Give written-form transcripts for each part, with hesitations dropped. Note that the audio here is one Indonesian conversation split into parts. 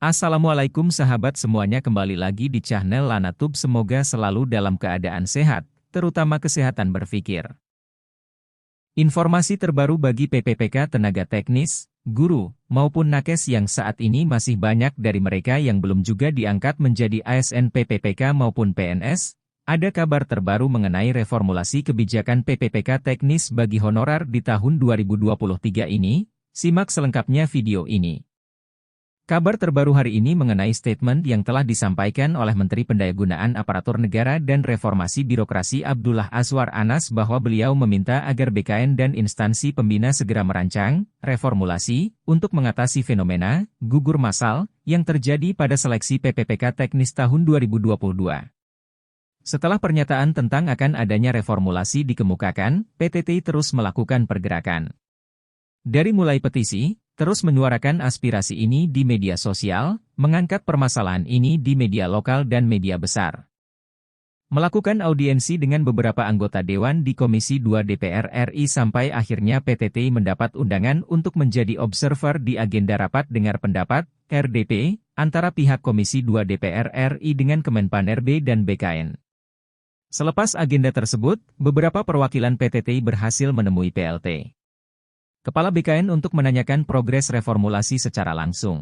Assalamualaikum sahabat semuanya, kembali lagi di channel Lanatub. Semoga selalu dalam keadaan sehat, terutama kesehatan berpikir. Informasi terbaru bagi PPPK tenaga teknis, guru, maupun nakes yang saat ini masih banyak dari mereka yang belum juga diangkat menjadi ASN PPPK maupun PNS. Ada kabar terbaru mengenai reformulasi kebijakan PPPK teknis bagi honorer di tahun 2023 ini. Simak selengkapnya video ini. Kabar terbaru hari ini mengenai statement yang telah disampaikan oleh Menteri Pendayagunaan Aparatur Negara dan Reformasi Birokrasi Abdullah Azwar Anas bahwa beliau meminta agar BKN dan instansi pembina segera merancang reformulasi untuk mengatasi fenomena gugur massal yang terjadi pada seleksi PPPK teknis tahun 2022. Setelah pernyataan tentang akan adanya reformulasi dikemukakan, PTTI terus melakukan pergerakan. Dari mulai petisi, terus menyuarakan aspirasi ini di media sosial, mengangkat permasalahan ini di media lokal dan media besar. Melakukan audiensi dengan beberapa anggota Dewan di Komisi 2 DPR RI sampai akhirnya PTTI mendapat undangan untuk menjadi observer di agenda rapat dengar pendapat, RDP, antara pihak Komisi 2 DPR RI dengan Kemenpan-RB dan BKN. Selepas agenda tersebut, beberapa perwakilan PTTI berhasil menemui PLT Kepala BKN untuk menanyakan progres reformulasi secara langsung.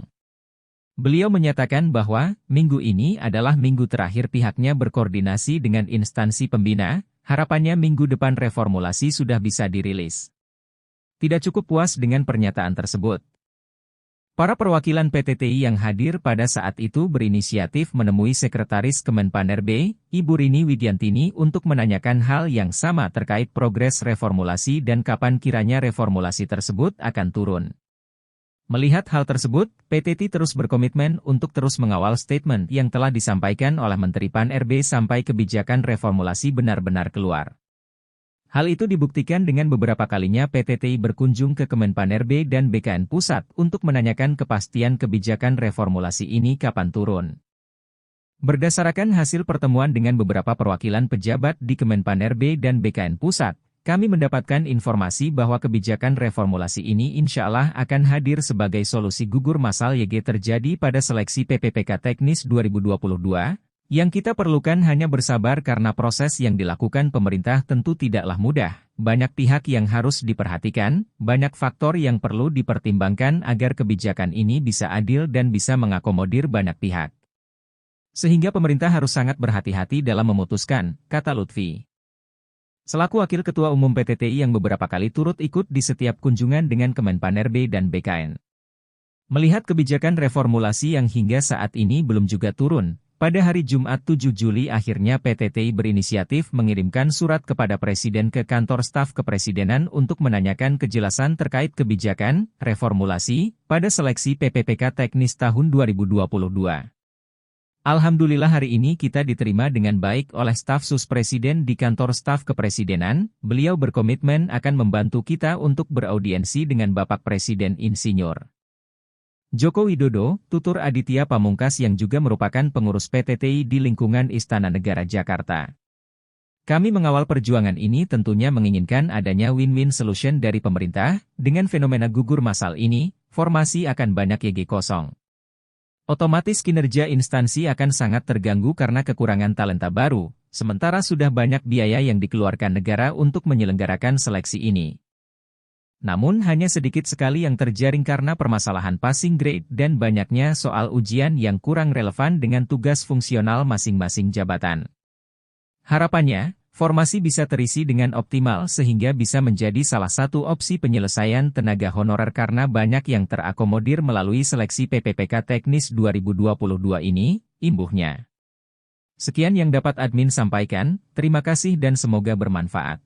Beliau menyatakan bahwa, minggu ini adalah minggu terakhir pihaknya berkoordinasi dengan instansi pembina, harapannya minggu depan reformulasi sudah bisa dirilis. Tidak cukup puas dengan pernyataan tersebut. Para perwakilan PTTI yang hadir pada saat itu berinisiatif menemui Sekretaris Kemenpan-RB, Ibu Rini Widiantini untuk menanyakan hal yang sama terkait progres reformulasi dan kapan kiranya reformulasi tersebut akan turun. Melihat hal tersebut, PTTI terus berkomitmen untuk terus mengawal statement yang telah disampaikan oleh Menteri Pan-RB sampai kebijakan reformulasi benar-benar keluar. Hal itu dibuktikan dengan beberapa kalinya PTTI berkunjung ke Kemenpan-RB dan BKN Pusat untuk menanyakan kepastian kebijakan reformulasi ini kapan turun. Berdasarkan hasil pertemuan dengan beberapa perwakilan pejabat di Kemenpan-RB dan BKN Pusat, kami mendapatkan informasi bahwa kebijakan reformulasi ini insya Allah akan hadir sebagai solusi gugur massal YG terjadi pada seleksi PPPK teknis 2022. Yang kita perlukan hanya bersabar karena proses yang dilakukan pemerintah tentu tidaklah mudah. Banyak pihak yang harus diperhatikan, banyak faktor yang perlu dipertimbangkan agar kebijakan ini bisa adil dan bisa mengakomodir banyak pihak. Sehingga pemerintah harus sangat berhati-hati dalam memutuskan, kata Lutfi. Selaku Wakil Ketua Umum PTTI yang beberapa kali turut ikut di setiap kunjungan dengan Kemenpan-RB dan BKN. Melihat kebijakan reformulasi yang hingga saat ini belum juga turun, pada hari Jumat 7 Juli akhirnya PTTI berinisiatif mengirimkan surat kepada Presiden ke kantor staf kepresidenan untuk menanyakan kejelasan terkait kebijakan reformulasi pada seleksi PPPK teknis tahun 2022. Alhamdulillah hari ini kita diterima dengan baik oleh staf sus presiden di kantor staf kepresidenan. Beliau berkomitmen akan membantu kita untuk beraudiensi dengan Bapak Presiden Insinyur Joko Widodo, tutur Aditya Pamungkas yang juga merupakan pengurus PTTI di lingkungan Istana Negara Jakarta. Kami mengawal perjuangan ini tentunya menginginkan adanya win-win solution dari pemerintah. Dengan fenomena gugur massal ini, formasi akan banyak YG kosong. Otomatis kinerja instansi akan sangat terganggu karena kekurangan talenta baru, sementara sudah banyak biaya yang dikeluarkan negara untuk menyelenggarakan seleksi ini. Namun hanya sedikit sekali yang terjaring karena permasalahan passing grade dan banyaknya soal ujian yang kurang relevan dengan tugas fungsional masing-masing jabatan. Harapannya, formasi bisa terisi dengan optimal sehingga bisa menjadi salah satu opsi penyelesaian tenaga honorer karena banyak yang terakomodir melalui seleksi PPPK teknis 2022 ini, imbuhnya. Sekian yang dapat admin sampaikan, terima kasih dan semoga bermanfaat.